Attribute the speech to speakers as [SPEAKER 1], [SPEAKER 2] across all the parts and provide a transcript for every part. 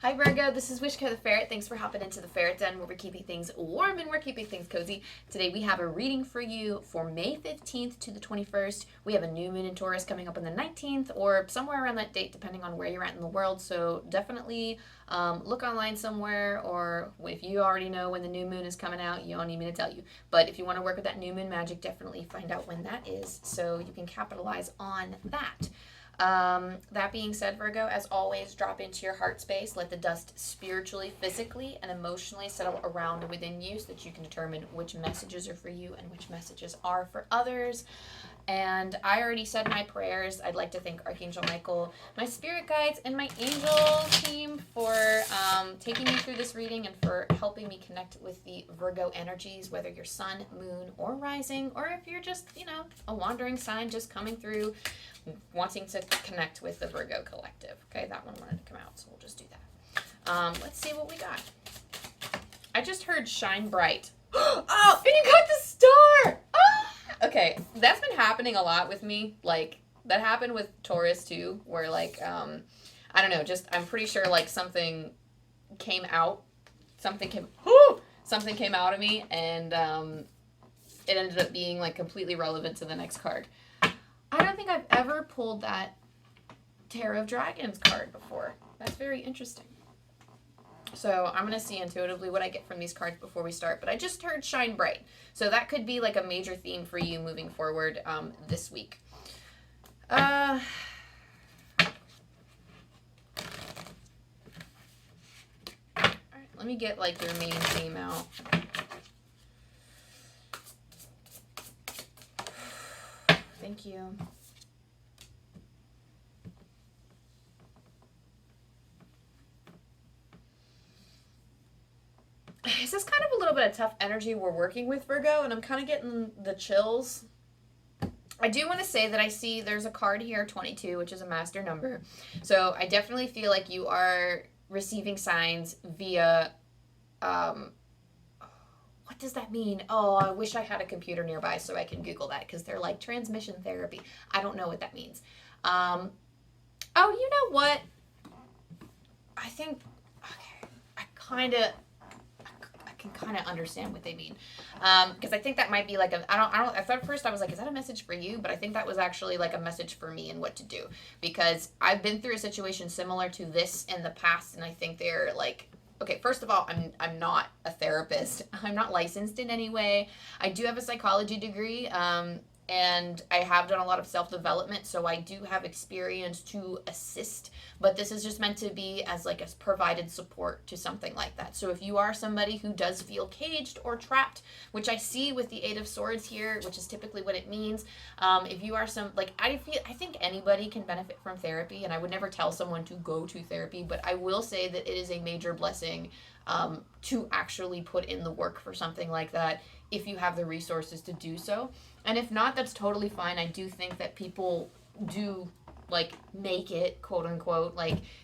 [SPEAKER 1] Hi Virgo, this is Wishko the Ferret. Thanks for hopping into the Ferret Den where we're keeping things warm and we're keeping things cozy. Today we have a reading for you for May 15th to the 21st. We have a new moon in Taurus coming up on the 19th or somewhere around that date depending on where you're at in the world. So definitely look online somewhere, or if you already know when the new moon is coming out, you don't need me to tell you. But if you want to work with that new moon magic, definitely find out when that is so you can capitalize on that. That being said, Virgo, as always, drop into your heart space. Let the dust spiritually, physically, and emotionally settle around within you so that you can determine which messages are for you and which messages are for others. And I already said my prayers. I'd like to thank Archangel Michael, my spirit guides, and my angel team for taking me through this reading and for helping me connect with the Virgo energies, whether you're sun, moon, or rising, or if you're just, a wandering sign just coming through wanting to connect with the Virgo collective. Okay, that one wanted to come out, so we'll just do that. Let's see what we got. I just heard shine bright. Oh, and you got the star! Ah! Okay, that's been happening a lot with me. Like, that happened with Taurus too, where I don't know, I'm pretty sure something came out. Something came out of me, and it ended up being completely relevant to the next card. I don't think I've ever pulled that Tarot of Dragons card before. That's very interesting. So I'm going to see intuitively what I get from these cards before we start. But I just heard shine bright. So that could be a major theme for you moving forward this week. All right, let me get your main theme out. Thank you. This is kind of a little bit of tough energy we're working with, Virgo, and I'm kind of getting the chills. I do want to say that I see there's a card here, 22, which is a master number. So I definitely feel like you are receiving signs via what does that mean? Oh, I wish I had a computer nearby so I can Google that, because they're transmission therapy. I don't know what that means. Oh, you know what? I think, okay, I can kind of understand what they mean. Because I think that might be I don't, at first I was like, is that a message for you? But I think that was actually a message for me and what to do. Because I've been through a situation similar to this in the past, and I think they're okay, first of all, I'm not a therapist. I'm not licensed in any way. I do have a psychology degree, and I have done a lot of self-development, so I do have experience to assist, but this is just meant to be as a provided support to something like that. So if you are somebody who does feel caged or trapped, which I see with the Eight of Swords here, which is typically what it means, if you are I think anybody can benefit from therapy, and I would never tell someone to go to therapy, but I will say that it is a major blessing to actually put in the work for something like that if you have the resources to do so. And if not, that's totally fine. I do think that people do make it, quote unquote.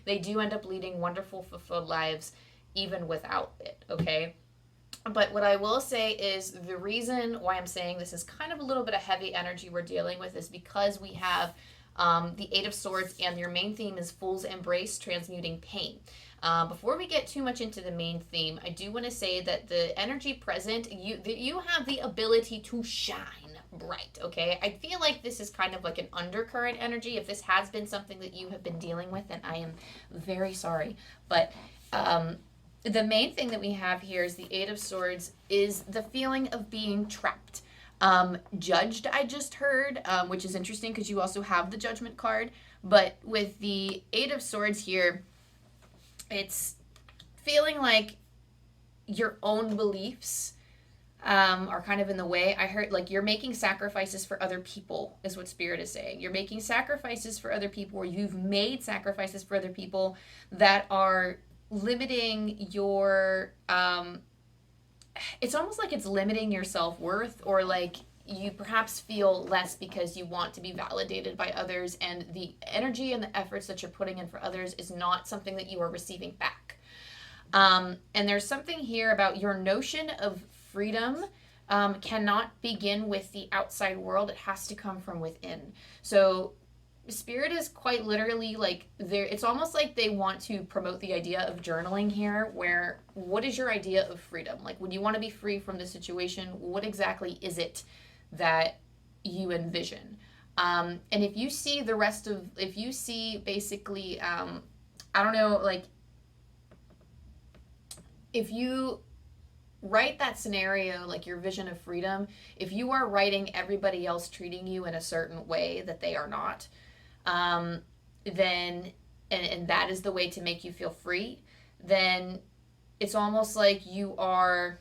[SPEAKER 1] They do end up leading wonderful, fulfilled lives even without it, okay? But what I will say is the reason why I'm saying this is kind of a little bit of heavy energy we're dealing with is because we have the Eight of Swords, and your main theme is Fool's Embrace, transmuting pain. Before we get too much into the main theme, I do want to say that the energy present, you have the ability to shine bright, okay? I feel like this is kind of an undercurrent energy. If this has been something that you have been dealing with, then I am very sorry. But the main thing that we have here is the Eight of Swords is the feeling of being trapped. Judged, I just heard, which is interesting because you also have the Judgment card. But with the Eight of Swords here, it's feeling like your own beliefs are kind of in the way. I heard you're making sacrifices for other people is what Spirit is saying. You're making sacrifices for other people, or you've made sacrifices for other people that are limiting your it's almost like it's limiting your self-worth, or you perhaps feel less because you want to be validated by others, and the energy and the efforts that you're putting in for others is not something that you are receiving back. And there's something here about your notion of freedom cannot begin with the outside world. It has to come from within. So Spirit is quite literally like there. It's almost like they want to promote the idea of journaling here, where what is your idea of freedom? Like, when you want to be free from this situation, what exactly is it that you envision? And if you see the rest of, if you see basically, I don't know, like, if you write that scenario, like your vision of freedom, if you are writing everybody else treating you in a certain way that they are not, then, and that is the way to make you feel free, then it's almost like you are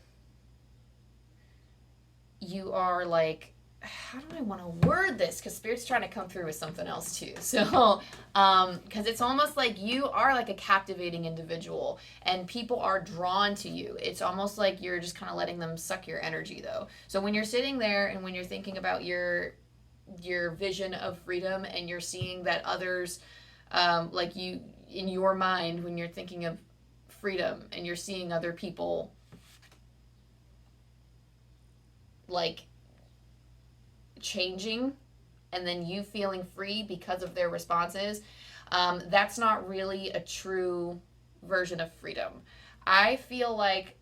[SPEAKER 1] like, how do I want to word this? Because Spirit's trying to come through with something else too. So, because it's almost like you are like a captivating individual and people are drawn to you. It's almost like you're just kind of letting them suck your energy though. So when you're sitting there and when you're thinking about your vision of freedom and you're seeing that others, like you, in your mind, when you're thinking of freedom and you're seeing other people like changing and then you feeling free because of their responses, that's not really a true version of freedom. I feel like,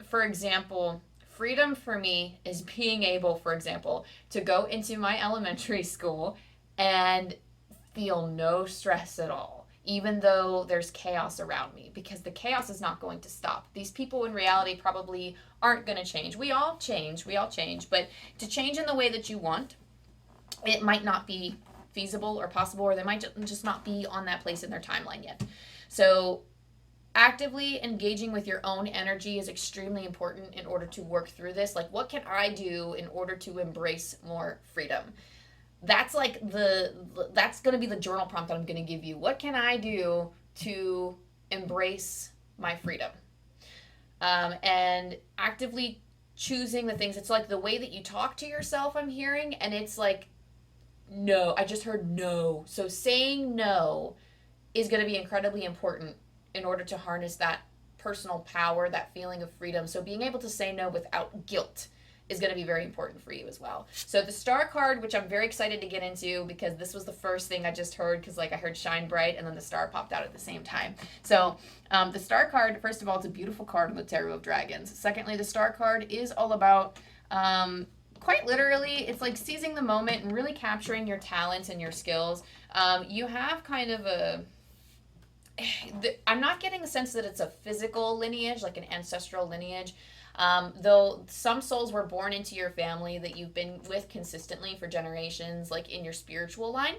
[SPEAKER 1] for example, freedom for me is being able, for example, to go into my elementary school and feel no stress at all, even though there's chaos around me, because the chaos is not going to stop. These people in reality probably aren't going to change. We all change, but to change in the way that you want, it might not be feasible or possible, or they might just not be on that place in their timeline yet. So actively engaging with your own energy is extremely important in order to work through this. Like, what can I do in order to embrace more freedom? That's like that's going to be the journal prompt that I'm going to give you. What can I do to embrace my freedom? And actively choosing the things. It's like the way that you talk to yourself, I'm hearing, and it's like, no, I just heard no. So saying no is going to be incredibly important in order to harness that personal power, that feeling of freedom. So being able to say no without guilt is going to be very important for you as well. So the star card, which I'm very excited to get into because this was the first thing I just heard, because like I heard shine bright and then the star popped out at the same time. So the star card, first of all, it's a beautiful card in the Tarot of Dragons. Secondly, the star card is all about quite literally, it's like seizing the moment and really capturing your talents and your skills. You have kind of a, I'm not getting the sense that it's a physical lineage, like an ancestral lineage. Though some souls were born into your family that you've been with consistently for generations, like in your spiritual line.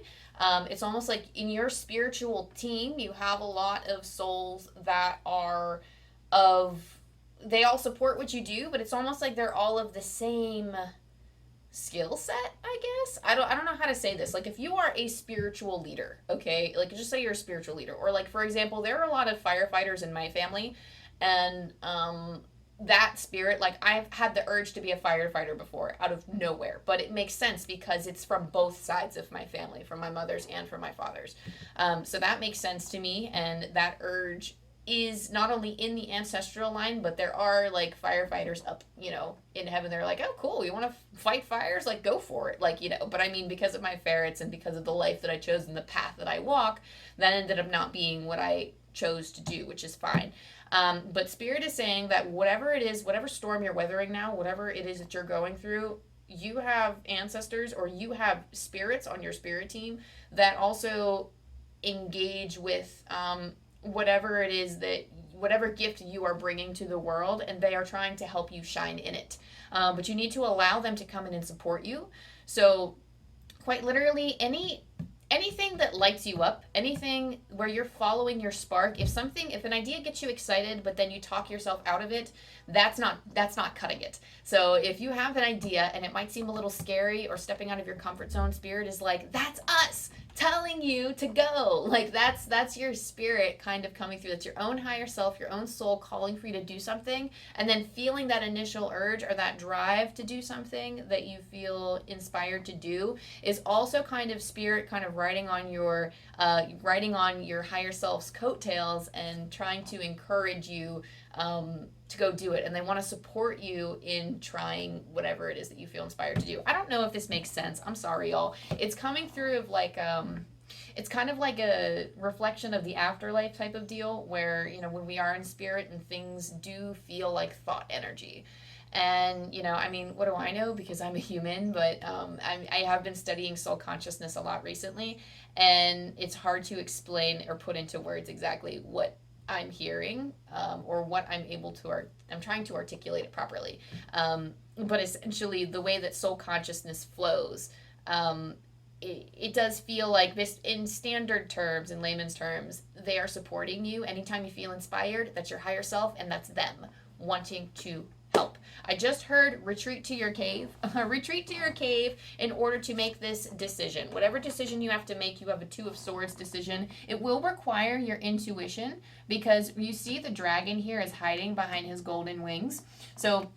[SPEAKER 1] It's almost like in your spiritual team, you have a lot of souls that are they all support what you do, but it's almost like they're all of the same skill set, I guess. I don't know how to say this. Like, if you are a spiritual leader, okay, like just say you're a spiritual leader, or like, for example, there are a lot of firefighters in my family, and that spirit, like, I've had the urge to be a firefighter before out of nowhere, but it makes sense because it's from both sides of my family, from my mother's and from my father's. So that makes sense to me, and that urge is not only in the ancestral line, but there are like firefighters up, in heaven. They're like, oh cool, you want to fight fires, like go for it, like, but I mean, because of my ferrets and because of the life that I chose and the path that I walk, that ended up not being what I chose to do, which is fine. But Spirit is saying that whatever it is, whatever storm you're weathering now, whatever it is that you're going through, you have ancestors or you have spirits on your spirit team that also engage with whatever it is that, whatever gift you are bringing to the world, and they are trying to help you shine in it. But you need to allow them to come in and support you. So quite literally, anything that lights you up, anything where you're following your spark, if an idea gets you excited, but then you talk yourself out of it, that's not cutting it. So if you have an idea and it might seem a little scary or stepping out of your comfort zone, Spirit is like, that's us telling you to go. Like, that's your spirit kind of coming through. That's your own higher self, your own soul calling for you to do something, and then feeling that initial urge or that drive to do something that you feel inspired to do is also kind of Spirit kind of riding on your higher self's coattails and trying to encourage you to go do it, and they want to support you in trying whatever it is that you feel inspired to do. I don't know if this makes sense. I'm sorry, y'all. It's coming through of like it's kind of like a reflection of the afterlife type of deal where, you know, when we are in spirit and things do feel like thought energy. And, you know, I mean, what do I know? Because I'm a human, but I have been studying soul consciousness a lot recently, and it's hard to explain or put into words exactly what I'm hearing, or what I'm able to, I'm trying to articulate it properly. But essentially, the way that soul consciousness flows, it does feel like this, in standard terms, in layman's terms, they are supporting you. Anytime you feel inspired, that's your higher self, and that's them wanting to help. I just heard retreat to your cave. Retreat to your cave in order to make this decision. Whatever decision you have to make, you have a Two of Swords decision. It will require your intuition, because you see the dragon here is hiding behind his golden wings. So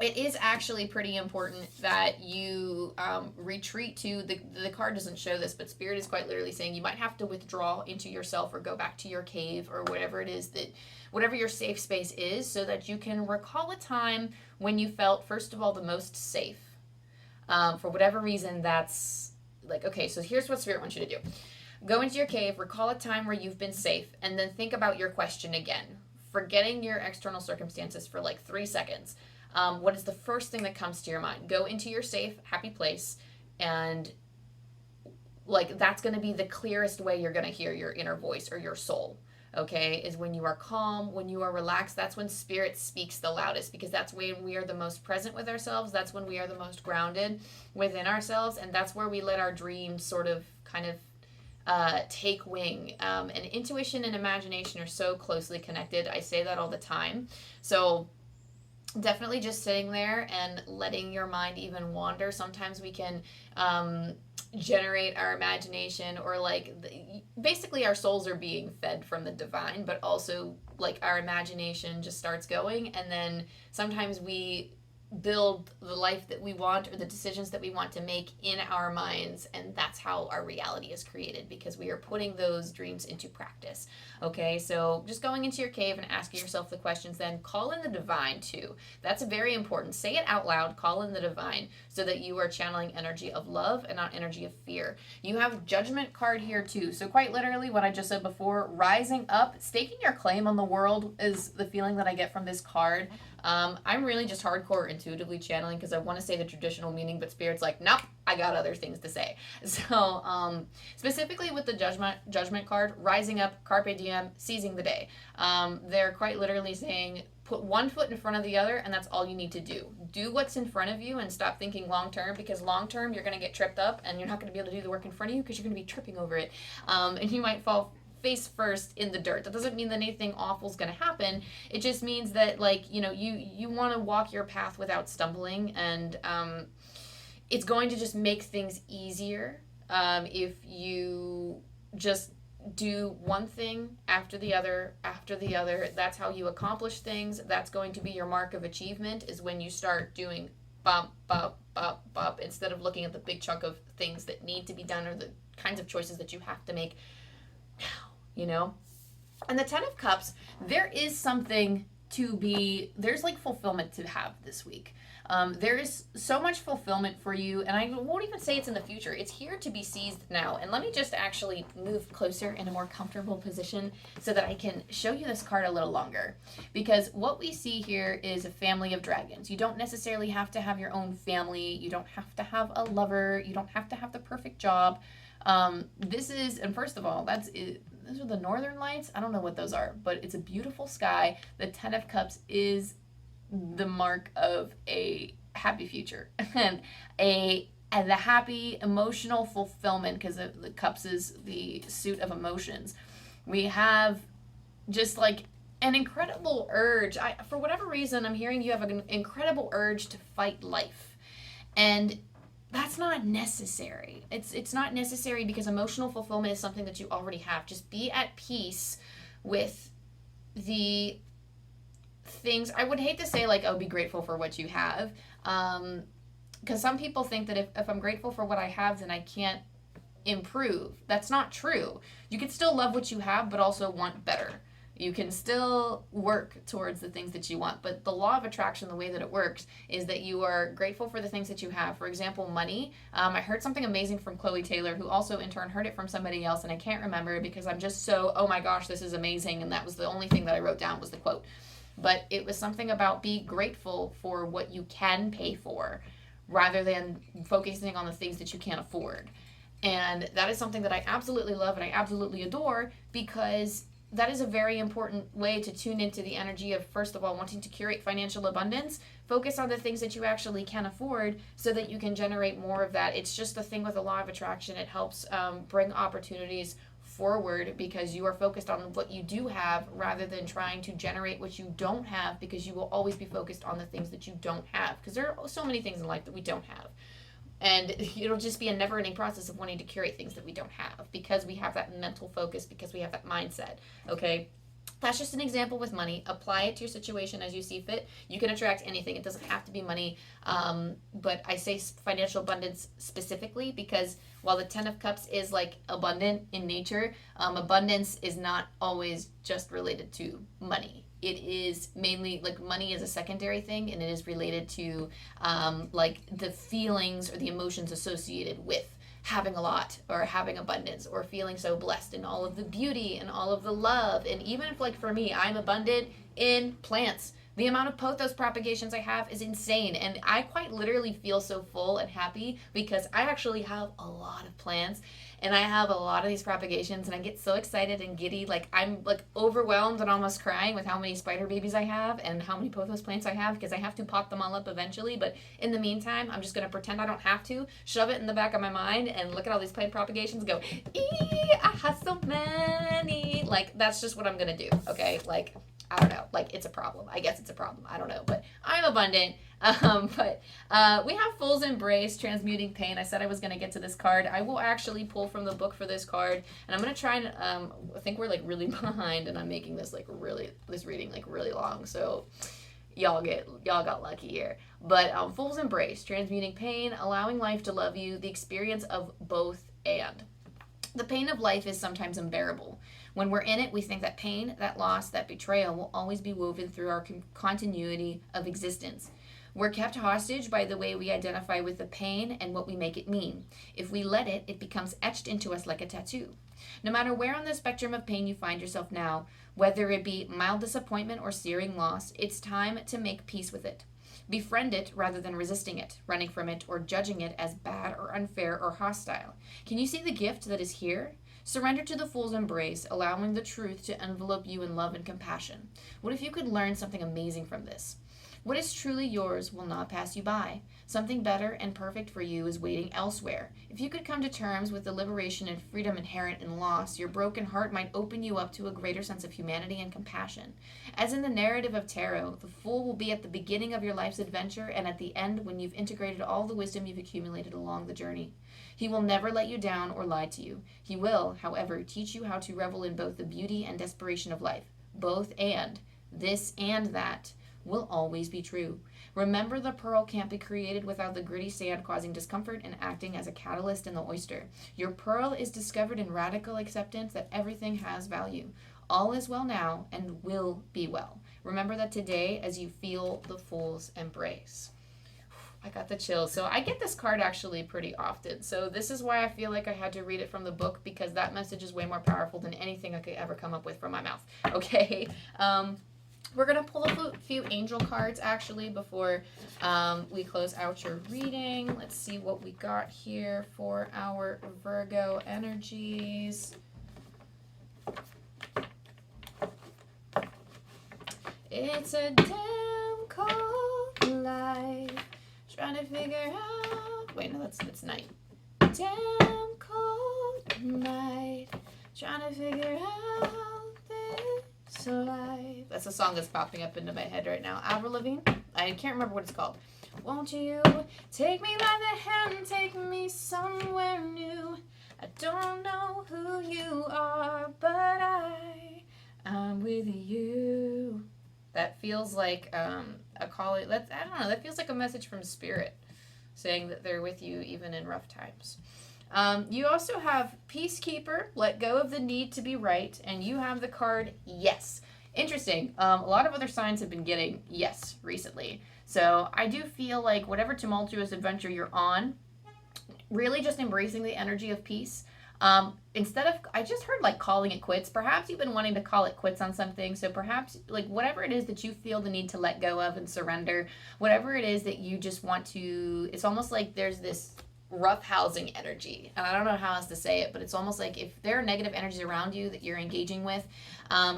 [SPEAKER 1] it is actually pretty important that you retreat to, the card doesn't show this, but Spirit is quite literally saying you might have to withdraw into yourself or go back to your cave or whatever it is that, whatever your safe space is, so that you can recall a time when you felt, first of all, the most safe. For whatever reason, that's like, okay, so here's what Spirit wants you to do. Go into your cave, recall a time where you've been safe, and then think about your question again, forgetting your external circumstances for like 3 seconds. What is the first thing that comes to your mind? Go into your safe, happy place, and like that's going to be the clearest way you're going to hear your inner voice or your soul, okay? Is when you are calm, when you are relaxed. That's when Spirit speaks the loudest, because that's when we are the most present with ourselves. That's when we are the most grounded within ourselves, and that's where we let our dreams sort of kind of take wing. And intuition and imagination are so closely connected. I say that all the time. So definitely just sitting there and letting your mind even wander. Sometimes we can generate our imagination, or like basically our souls are being fed from the divine, but also like our imagination just starts going, and then sometimes we build the life that we want or the decisions that we want to make in our minds, and that's how our reality is created, because we are putting those dreams into practice. Okay, so just going into your cave and asking yourself the questions, then call in the divine too. That's very important. Say it out loud, call in the divine, so that you are channeling energy of love and not energy of fear. You have Judgment card here too, so quite literally what I just said before, rising up, staking your claim on the world is the feeling that I get from this card. I'm really just hardcore intuitively channeling, because I want to say the traditional meaning, but Spirit's like, nope, I got other things to say. So specifically with the judgment card, rising up, carpe diem, seizing the day. They're quite literally saying, put one foot in front of the other, and that's all you need to do. Do what's in front of you and stop thinking long term, because long term you're going to get tripped up and you're not going to be able to do the work in front of you, because you're going to be tripping over it. And you might fall face first in the dirt. That doesn't mean that anything awful is going to happen. It just means that, like, you know, you want to walk your path without stumbling, and it's going to just make things easier if you just do one thing after the other after the other. That's how you accomplish things. That's going to be your mark of achievement, is when you start doing bump, bump, bump, bump, instead of looking at the big chunk of things that need to be done, or the kinds of choices that you have to make now. You know? And the Ten of Cups, there is something to be, there's like fulfillment to have this week. There is so much fulfillment for you, and I won't even say it's in the future. It's here to be seized now. And let me just actually move closer in a more comfortable position so that I can show you this card a little longer. Because what we see here is a family of dragons. You don't necessarily have to have your own family. You don't have to have a lover. You don't have to have the perfect job. This is, and first of all, that's it. Those are the northern lights. I don't know what those are, but it's a beautiful sky. The Ten of Cups is the mark of a happy future and the happy emotional fulfillment, because the cups is the suit of emotions. We have just like an incredible urge. For whatever reason, I'm hearing you have an incredible urge to fight life, and that's not necessary. It's not necessary, because emotional fulfillment is something that you already have. Just be at peace with the things. I would hate to say like, oh, be grateful for what you have. Because some people think that if I'm grateful for what I have, then I can't improve. That's not true. You can still love what you have, but also want better. You can still work towards the things that you want, but the law of attraction, the way that it works, is that you are grateful for the things that you have. For example, money. I heard something amazing from Chloe Taylor, who also in turn heard it from somebody else, and I can't remember because I'm just so, oh my gosh, this is amazing, and that was the only thing that I wrote down was the quote. But it was something about be grateful for what you can pay for rather than focusing on the things that you can't afford. And that is something that I absolutely love and I absolutely adore, because that is a very important way to tune into the energy of, first of all, wanting to curate financial abundance. Focus on the things that you actually can afford so that you can generate more of that. It's just the thing with the law of attraction. It helps bring opportunities forward because you are focused on what you do have rather than trying to generate what you don't have, because you will always be focused on the things that you don't have, because there are so many things in life that we don't have. And it'll just be a never-ending process of wanting to curate things that we don't have because we have that mental focus, because we have that mindset, okay? That's just an example with money. Apply it to your situation as you see fit. You can attract anything. It doesn't have to be money. But I say financial abundance specifically because while the 10 of Cups is like abundant in nature, abundance is not always just related to money. It is mainly like money is a secondary thing, and it is related to like the feelings or the emotions associated with having a lot or having abundance or feeling so blessed, and all of the beauty and all of the love. And even if, like for me, I'm abundant in plants, the amount of pothos propagations I have is insane, and I quite literally feel so full and happy because I actually have a lot of plants and I have a lot of these propagations, and I get so excited and giddy, like I'm like overwhelmed and almost crying with how many spider babies I have and how many pothos plants I have, because I have to pot them all up eventually. But in the meantime, I'm just going to pretend I don't have to, shove it in the back of my mind and look at all these plant propagations and go, I have so many. Like, that's just what I'm going to do, okay? Like, I don't know. Like, it's a problem. I guess it's a problem. I don't know. But I'm abundant. But we have Fool's Embrace, Transmuting Pain. I said I was going to get to this card. I will actually pull from the book for this card. And I'm going to try and, I think we're like really behind, and I'm making this like really, this reading like really long. So y'all got lucky here. But Fool's Embrace, Transmuting Pain, allowing life to love you, the experience of both and. The pain of life is sometimes unbearable. When we're in it, we think that pain, that loss, that betrayal will always be woven through our continuity of existence. We're kept hostage by the way we identify with the pain and what we make it mean. If we let it, it becomes etched into us like a tattoo. No matter where on the spectrum of pain you find yourself now, whether it be mild disappointment or searing loss, it's time to make peace with it. Befriend it rather than resisting it, running from it, or judging it as bad or unfair or hostile. Can you see the gift that is here? Surrender to the Fool's Embrace, allowing the truth to envelope you in love and compassion. What if you could learn something amazing from this? What is truly yours will not pass you by. Something better and perfect for you is waiting elsewhere. If you could come to terms with the liberation and freedom inherent in loss, your broken heart might open you up to a greater sense of humanity and compassion. As in the narrative of Tarot, the Fool will be at the beginning of your life's adventure and at the end when you've integrated all the wisdom you've accumulated along the journey. He will never let you down or lie to you. He will, however, teach you how to revel in both the beauty and desperation of life. Both and. This and that will always be true. Remember, the pearl can't be created without the gritty sand causing discomfort and acting as a catalyst in the oyster. Your pearl is discovered in radical acceptance that everything has value. All is well now and will be well. Remember that today as you feel the Fool's Embrace. I got the chills. So I get this card actually pretty often. So this is why I feel like I had to read it from the book, because that message is way more powerful than anything I could ever come up with from my mouth. Okay. We're going to pull a few angel cards, actually, before we close out your reading. Let's see what we got here for our Virgo energies. It's a damn cold life, trying to figure out... Wait, no, that's night. Damn cold night, trying to figure out this life. That's a song that's popping up into my head right now. Avril Lavigne? I can't remember what it's called. Won't you take me by the hand, take me somewhere new? I don't know who you are, but I'm with you. That feels like a call. I don't know. That feels like a message from Spirit, saying that they're with you even in rough times. You also have Peacekeeper, let go of the need to be right, and you have the card Yes. Interesting. A lot of other signs have been getting Yes recently. So I do feel like whatever tumultuous adventure you're on, really just embracing the energy of peace. Instead of, I just heard like calling it quits. Perhaps you've been wanting to call it quits on something. So perhaps like whatever it is that you feel the need to let go of and surrender, whatever it is that you just want to, it's almost like there's this rough housing energy, and I don't know how else to say it, but it's almost like if there are negative energies around you that you're engaging with,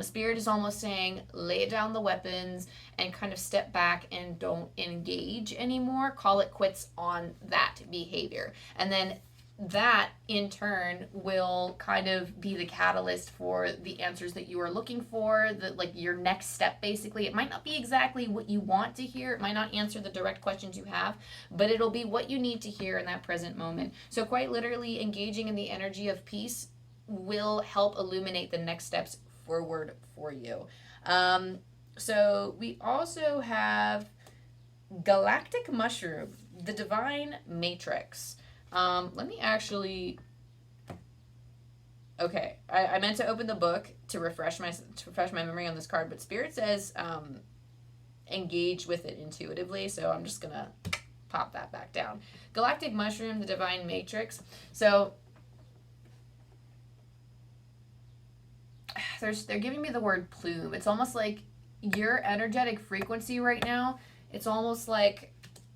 [SPEAKER 1] Spirit is almost saying lay down the weapons and kind of step back and don't engage anymore. Call it quits on that behavior, and then that in turn will kind of be the catalyst for the answers that you are looking for, the like your next step. Basically, it might not be exactly what you want to hear, it might not answer the direct questions you have, but it'll be what you need to hear in that present moment. So quite literally engaging in the energy of peace will help illuminate the next steps forward for you. So we also have Galactic Mushroom, the Divine Matrix. Let me actually. Okay, I meant to open the book to refresh my memory on this card, but Spirit says engage with it intuitively, so I'm just gonna pop that back down. Galactic Mushroom, the Divine Matrix. So they're giving me the word plume. It's almost like your energetic frequency right now. It's almost like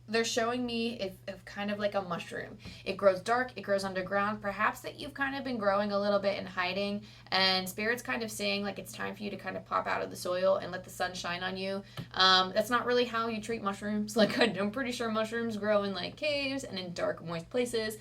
[SPEAKER 1] they're showing me if kind of like a mushroom. It grows dark, it grows underground, perhaps that you've kind of been growing a little bit and hiding, and Spirit's kind of saying like it's time for you to kind of pop out of the soil and let the sun shine on you. That's not really how you treat mushrooms. Like I'm pretty sure mushrooms grow in like caves and in dark, moist places.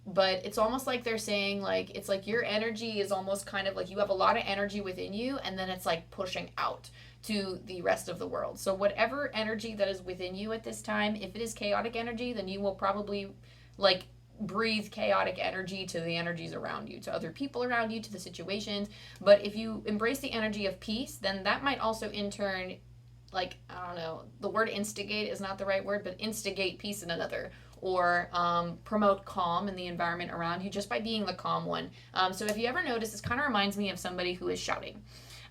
[SPEAKER 1] But it's almost like they're saying like it's like your energy is almost kind of like you have a lot of energy within you, and then it's like pushing out to the rest of the world. So whatever energy that is within you at this time, if it is chaotic energy, then you will probably like breathe chaotic energy to the energies around you, to other people around you, to the situations. But if you embrace the energy of peace, then that might also in turn, like, I don't know, the word instigate is not the right word, but instigate peace in another, or promote calm in the environment around you just by being the calm one. So if you ever notice, this kind of reminds me of somebody who is shouting.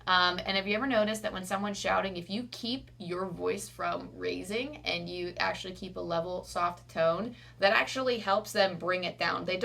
[SPEAKER 1] And have you ever noticed that when someone's shouting, if you keep your voice from raising and you actually keep a level, soft tone, that actually helps them bring it down. They're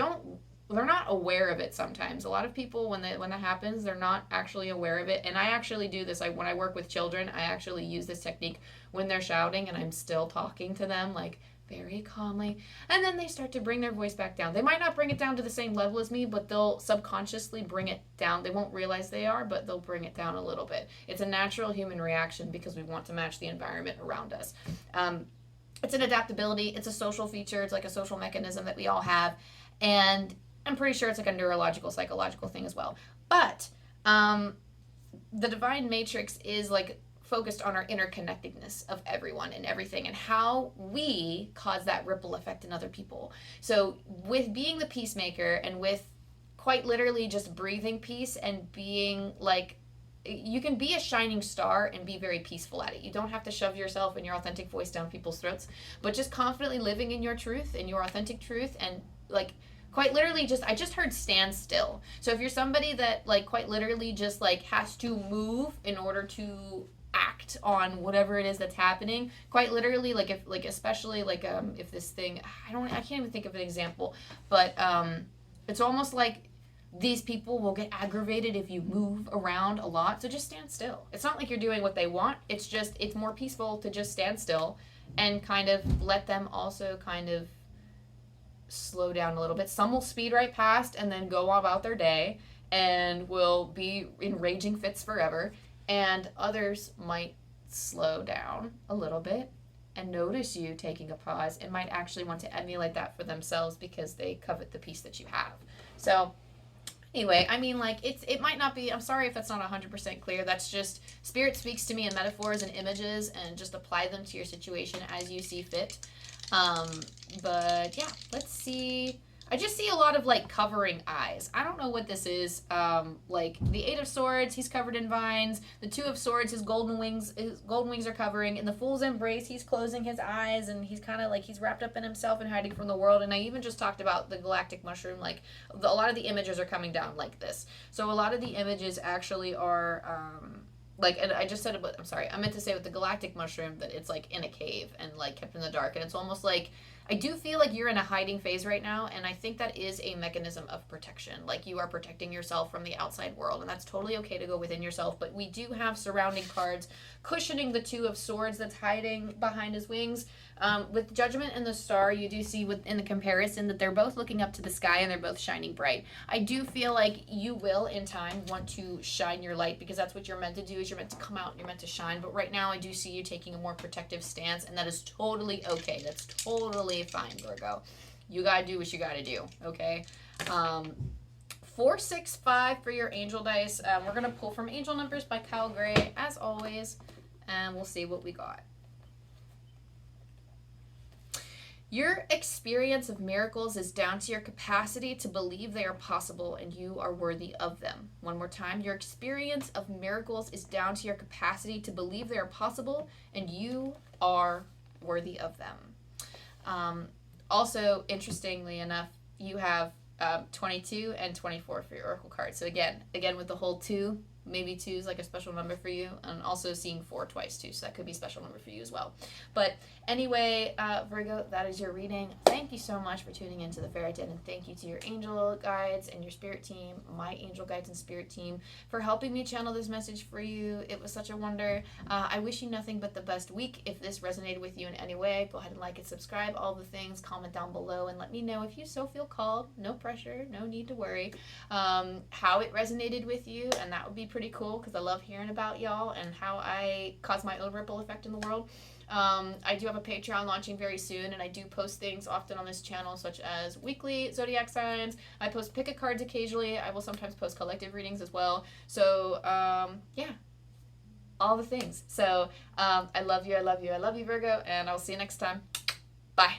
[SPEAKER 1] not aware of it sometimes. A lot of people, when that happens, they're not actually aware of it. And I actually do this. When I work with children, I actually use this technique when they're shouting and I'm still talking to them, like, very calmly, and then they start to bring their voice back down. They might not bring it down to the same level as me, but they'll subconsciously bring it down. They won't realize they are, but they'll bring it down a little bit. It's a natural human reaction because we want to match the environment around us. It's an adaptability. It's a social feature. It's like a social mechanism that we all have, and I'm pretty sure it's like a neurological, psychological thing as well. But the Divine Matrix is like focused on our interconnectedness of everyone and everything and how we cause that ripple effect in other people. So with being the peacemaker and with quite literally just breathing peace and being like, you can be a shining star and be very peaceful at it. You don't have to shove yourself and your authentic voice down people's throats, but just confidently living in your truth and your authentic truth, and like quite literally I just heard stand still. So if you're somebody that like quite literally just like has to move in order to act on whatever it is that's happening, quite literally, like if like especially like if this thing, I can't even think of an example, but it's almost like these people will get aggravated if you move around a lot. So just stand still. It's not like you're doing what they want, it's more peaceful to just stand still and kind of let them also kind of slow down a little bit. Some will speed right past and then go on about their day and will be in raging fits forever. And others might slow down a little bit and notice you taking a pause and might actually want to emulate that for themselves because they covet the peace that you have. So anyway, I mean, like, it might not be, I'm sorry if that's not 100% clear. That's just, Spirit speaks to me in metaphors and images, and just apply them to your situation as you see fit. But yeah, let's see I just see a lot of like covering eyes. I don't know what this is. Like the Eight of Swords, he's covered in vines. The Two of Swords, his golden wings are covering. In the Fool's Embrace, he's closing his eyes and he's kind of like he's wrapped up in himself and hiding from the world. And I even just talked about the galactic mushroom. Like a lot of the images are coming down like this. So a lot of the images actually are. Like, and I just said it, but I'm sorry, I meant to say with the galactic mushroom that it's like in a cave and like kept in the dark, and it's almost like I do feel like you're in a hiding phase right now, and I think that is a mechanism of protection. Like you are protecting yourself from the outside world, and that's totally okay to go within yourself. But we do have surrounding cards cushioning the Two of Swords that's hiding behind his wings. With Judgment and the Star, you do see in the comparison that they're both looking up to the sky and they're both shining bright. I do feel like you will, in time, want to shine your light because that's what you're meant to do. Is you're meant to come out and you're meant to shine. But right now, I do see you taking a more protective stance, and that is totally okay. That's totally fine, Virgo. You gotta do what you gotta do. Okay. 4, 6, 5 for your angel dice. We're gonna pull from Angel Numbers by Kyle Gray as always, and we'll see what we got. Your experience of miracles is down to your capacity to believe they are possible and you are worthy of them. One more time. Your experience of miracles is down to your capacity to believe they are possible and you are worthy of them. Also, interestingly enough, you have 22 and 24 for your Oracle cards. So again, with the whole 2, maybe 2 is like a special number for you, and also seeing 4 twice too, so that could be a special number for you as well. But anyway, Virgo, that is your reading. Thank you so much for tuning into the Ferret Den, and thank you to your angel guides and your spirit team, my angel guides and spirit team, for helping me channel this message for you. It was such a wonder. I wish you nothing but the best week. If this resonated with you in any way, go ahead and like and subscribe, all the things, comment down below, and let me know if you so feel called. No pressure, no need to worry. How it resonated with you, and that would be pretty cool because I love hearing about y'all and how I cause my own ripple effect in the world. I do have a Patreon launching very soon, and I do post things often on this channel, such as weekly zodiac signs. I post pick a cards occasionally. I will sometimes post collective readings as well. So yeah, all the things. So I love you, Virgo, and I'll see you next time. Bye.